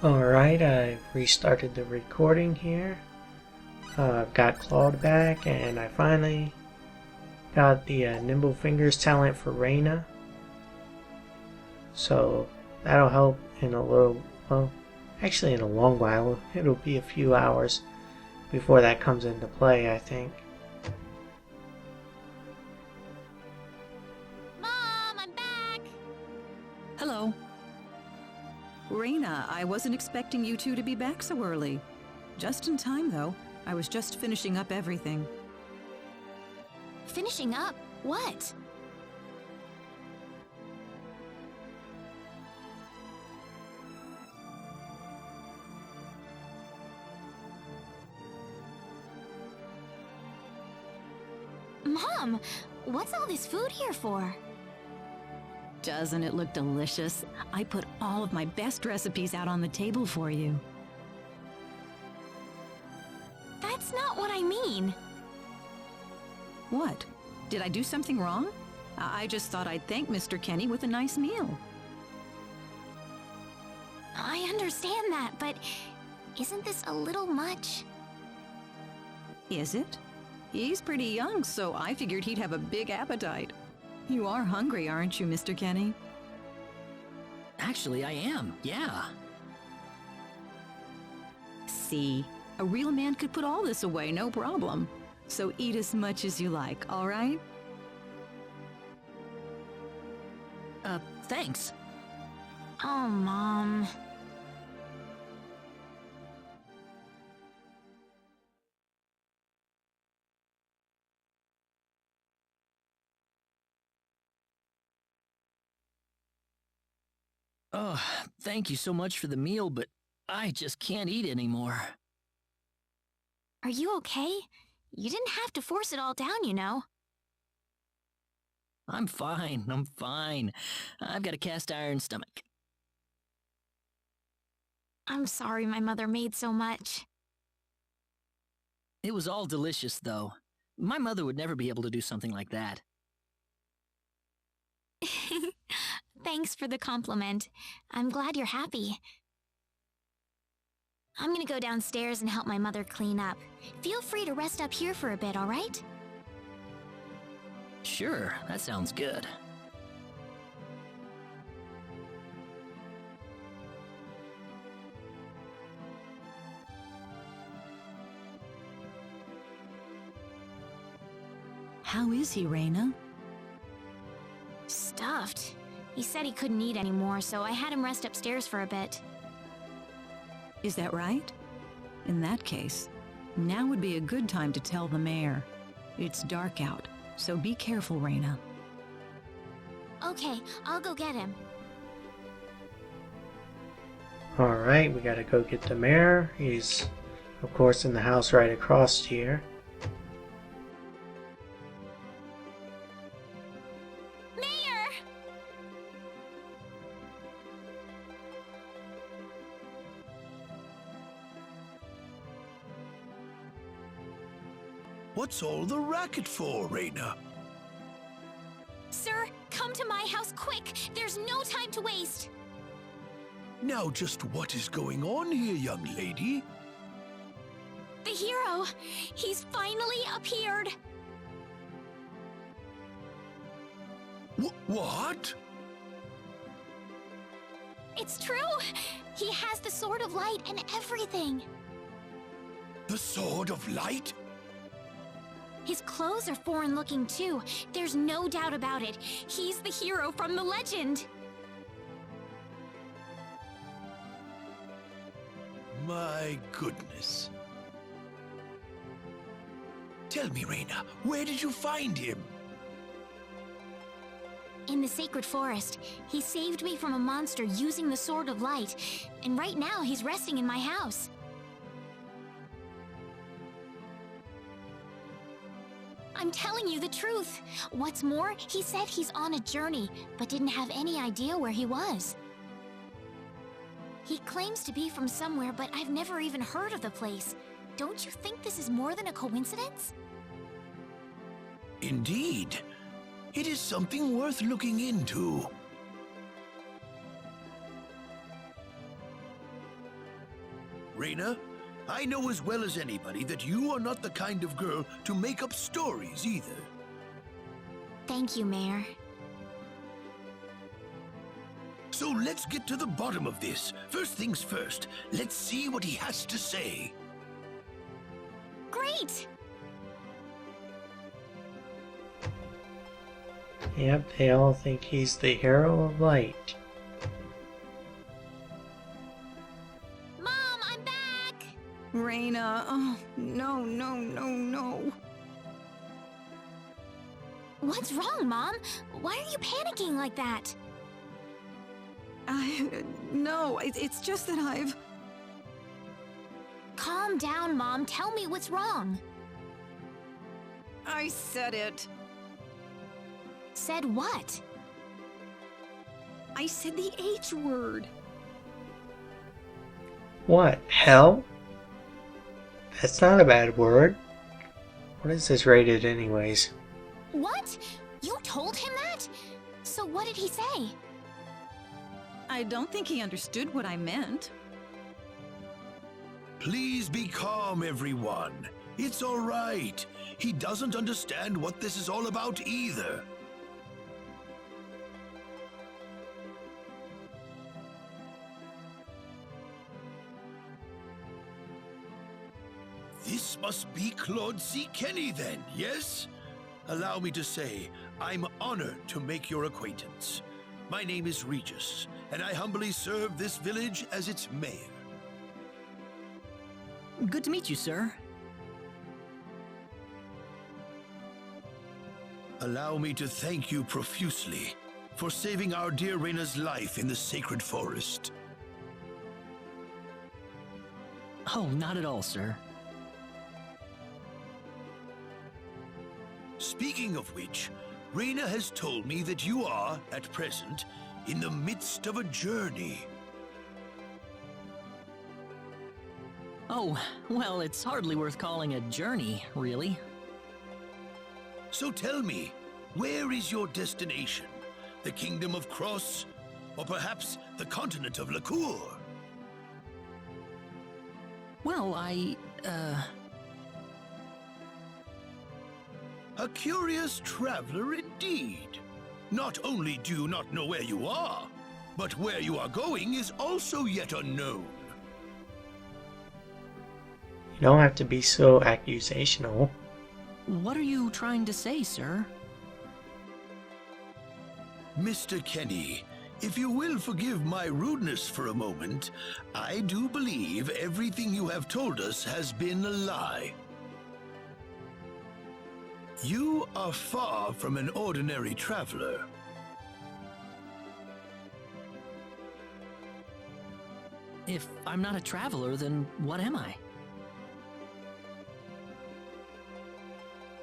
Alright, I've restarted the recording here. I've got Claude back, and I finally got the Nimble Fingers talent for Reina. So that'll help in a little, well, actually in a long while. It'll be a few hours before that comes into play, I think. Mom, I'm back! Hello. Reina, I wasn't expecting you two to be back so early. Just in time, though. I was just finishing up everything. Finishing up? What? Mom, what's all this food here for? Doesn't it look delicious? I put all of my best recipes out on the table for you. That's not what I mean. What? Did I do something wrong? I just thought I'd thank Mr. Kenny with a nice meal. I understand that, but isn't this a little much? Is it? He's pretty young, so I figured he'd have a big appetite. You are hungry, aren't you, Mr. Kenny? Actually, I am, yeah. See, a real man could put all this away, no problem. So eat as much as you like, all right? Thanks. Oh, Mom. Oh, thank you so much for the meal, but I just can't eat anymore. Are you okay? You didn't have to force it all down, you know. I'm fine. I've got a cast iron stomach. I'm sorry my mother made so much. It was all delicious, though. My mother would never be able to do something like that. Thanks for the compliment. I'm glad you're happy. I'm gonna go downstairs and help my mother clean up. Feel free to rest up here for a bit, all right? Sure, that sounds good. How is he, Reina? Stuffed. He said he couldn't eat anymore, so I had him rest upstairs for a bit. Is that right? In that case, now would be a good time to tell the mayor. It's dark out, so be careful, Reina. Okay, I'll go get him. Alright, we gotta go get the mayor. He's, of course, in the house right across here. Mayor! What's all the racket for, Reina? Sir, come to my house quick! There's no time to waste! Now just what is going on here, young lady? The hero! He's finally appeared! What? It's true! He has the Sword of Light and everything! The Sword of Light? His clothes are foreign-looking too. There's no doubt about it. He's the hero from the legend! My goodness. Tell me, Reina, where did you find him? In the Sacred Forest, he saved me from a monster using the Sword of Light, and right now he's resting in my house. I'm telling you the truth. What's more, he said he's on a journey, but didn't have any idea where he was. He claims to be from somewhere, but I've never even heard of the place. Don't you think this is more than a coincidence? Indeed. It is something worth looking into. Reina. I know as well as anybody that you are not the kind of girl to make up stories either. Thank you, Mayor. So let's get to the bottom of this. First things first, let's see what he has to say. Great! Yep, they all think he's the hero of light. Mom, I'm back! Raina, oh, no, no, no, no. What's wrong, Mom? Why are you panicking like that? No, it's just that I've... Calm down, Mom. Tell me what's wrong. I said it. Said what? I said the H word. What? Hell? That's not a bad word. What is this rated anyways? What? You told him that? So what did he say? I don't think he understood what I meant. Please be calm, everyone. It's all right. He doesn't understand what this is all about either. This must be Claude C. Kenny then, yes? Allow me to say, I'm honored to make your acquaintance. My name is Regis, and I humbly serve this village as its mayor. Good to meet you, sir. Allow me to thank you profusely for saving our dear Reina's life in the sacred forest. Oh, not at all, sir. Speaking of which, Reina has told me that you are, at present, in the midst of a journey. Oh, well, it's hardly worth calling a journey, really. So tell me, where is your destination? The Kingdom of Cross? Or perhaps the continent of Lacour? Well, A curious traveler indeed. Not only do you not know where you are, but where you are going is also yet unknown. You don't have to be so accusational. What are you trying to say, sir? Mr. Kenny, if you will forgive my rudeness for a moment, I do believe everything you have told us has been a lie. You are far from an ordinary traveler. If I'm not a traveler, then what am I?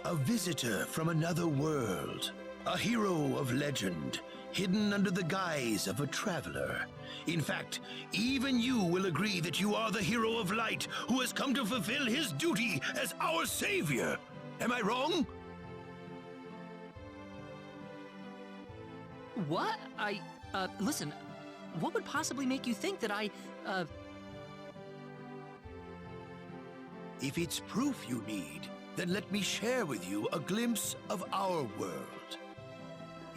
A visitor from another world. A hero of legend, hidden under the guise of a traveler. In fact, even you will agree that you are the hero of light who has come to fulfill his duty as our savior. Am I wrong? What? Listen, what would possibly make you think that If it's proof you need, then let me share with you a glimpse of our world.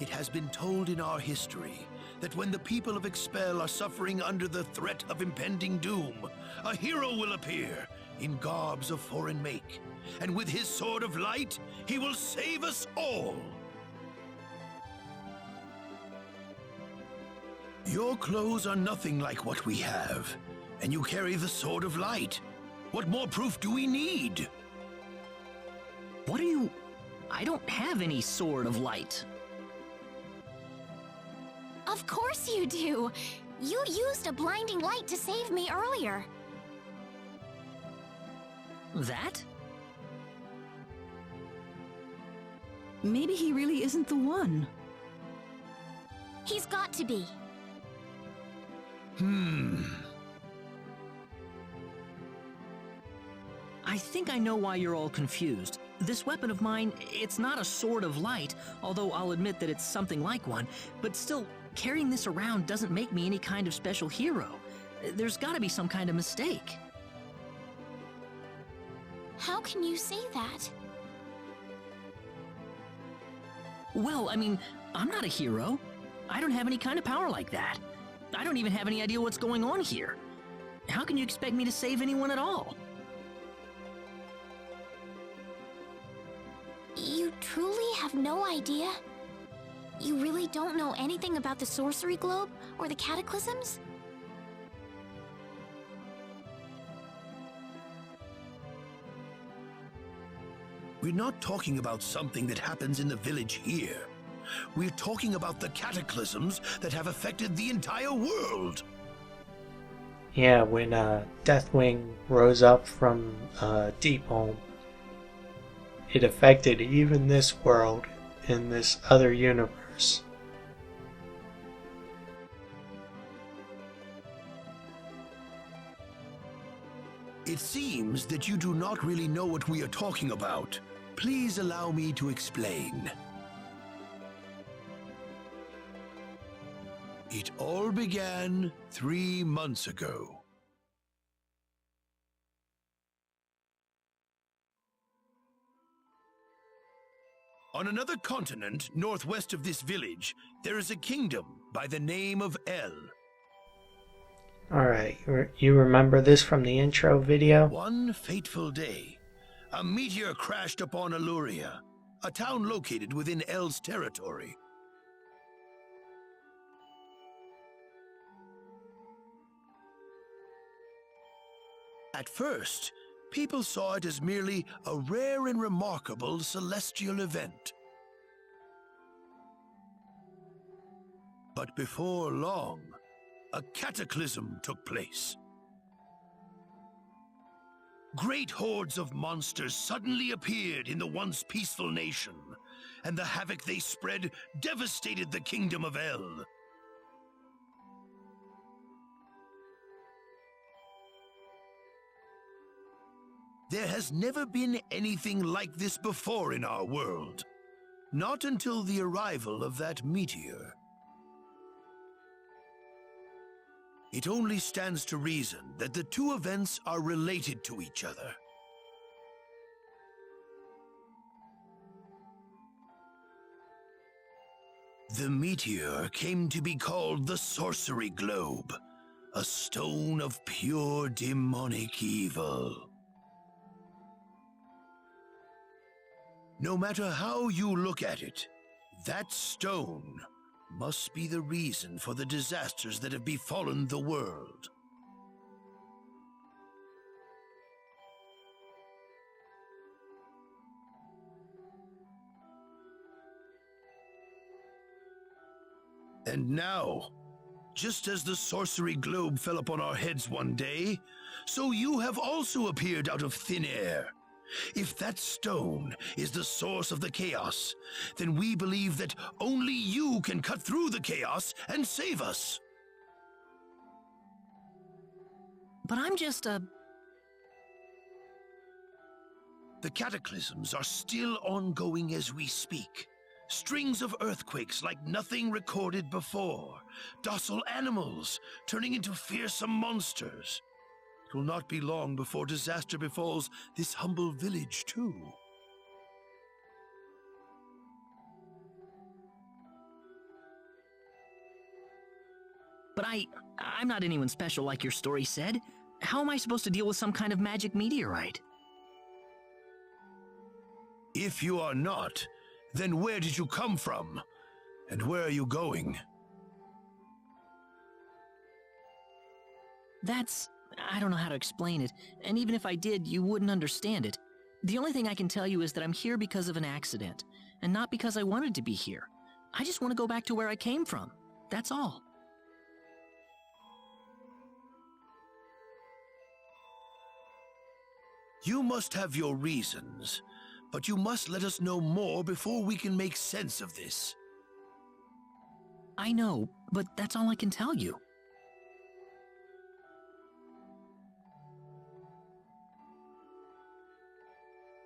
It has been told in our history that when the people of Expel are suffering under the threat of impending doom, a hero will appear in garbs of foreign make, and with his sword of light, he will save us all. Your clothes are nothing like what we have, and you carry the sword of light. What more proof do we need? What are you... I don't have any sword of light. Of course you do! You used a blinding light to save me earlier. That? Maybe he really isn't the one. He's got to be. I think I know why you're all confused. This weapon of mine, it's not a sword of light, although I'll admit that it's something like one, but still, carrying this around doesn't make me any kind of special hero. There's gotta be some kind of mistake. How can you say that? Well, I mean, I'm not a hero. I don't have any kind of power like that. I don't even have any idea what's going on here. How can you expect me to save anyone at all? You truly have no idea? You really don't know anything about the Sorcery Globe or the Cataclysms? We're not talking about something that happens in the village here. We're talking about the cataclysms that have affected the entire world. Yeah, when Deathwing rose up from Deepholm, it affected even this world in this other universe. It seems that you do not really know what we are talking about. Please allow me to explain. It all began 3 months ago. On another continent, northwest of this village, there is a kingdom by the name of El. Alright, you remember this from the intro video? One fateful day, a meteor crashed upon Aluria, a town located within El's territory. At first, people saw it as merely a rare and remarkable celestial event. But before long, a cataclysm took place. Great hordes of monsters suddenly appeared in the once peaceful nation, and the havoc they spread devastated the kingdom of El. There has never been anything like this before in our world. Not until the arrival of that meteor. It only stands to reason that the two events are related to each other. The meteor came to be called the Sorcery Globe, a stone of pure demonic evil. No matter how you look at it, that stone must be the reason for the disasters that have befallen the world. And now, just as the Sorcery Globe fell upon our heads one day, so you have also appeared out of thin air. If that stone is the source of the chaos, then we believe that only you can cut through the chaos and save us. But I'm just a... The cataclysms are still ongoing as we speak. Strings of earthquakes like nothing recorded before. Docile animals turning into fearsome monsters. It will not be long before disaster befalls this humble village, too. But I'm not anyone special like your story said. How am I supposed to deal with some kind of magic meteorite? If you are not, then where did you come from? And where are you going? I don't know how to explain it, and even if I did, you wouldn't understand it. The only thing I can tell you is that I'm here because of an accident, and not because I wanted to be here. I just want to go back to where I came from. That's all. You must have your reasons, but you must let us know more before we can make sense of this. I know, but that's all I can tell you.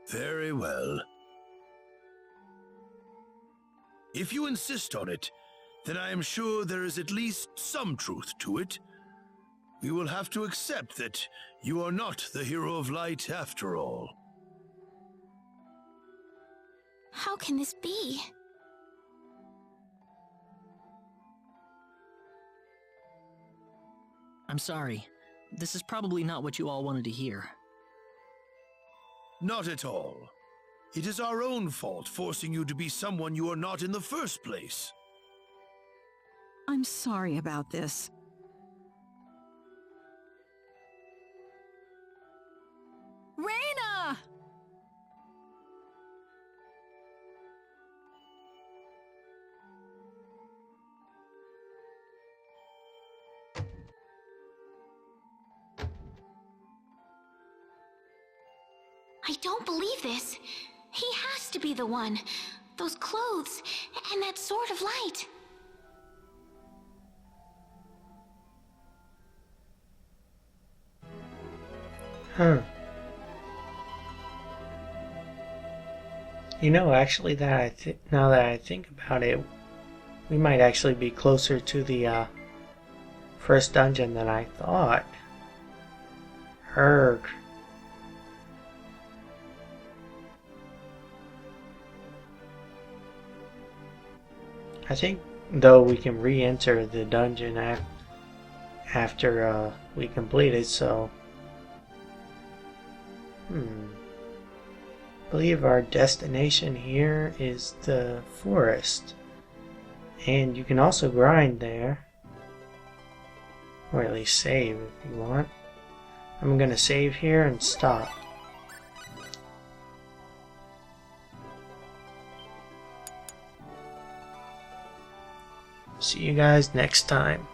Very well. If you insist on it, then I am sure there is at least some truth to it. We will have to accept that you are not the hero of light after all. How can this be? I'm sorry. This is probably not what you all wanted to hear. Not at all. It is our own fault forcing you to be someone you are not in the first place. I'm sorry about this. Reina! I don't believe this. He has to be the one. Those clothes, and that sword of light. Huh. You know, actually, now that I think about it, we might actually be closer to the first dungeon than I thought. Erg. I think, though, we can re-enter the dungeon after we complete it, so... I believe our destination here is the forest. And you can also grind there. Or at least save if you want. I'm gonna save here and stop. See you guys next time.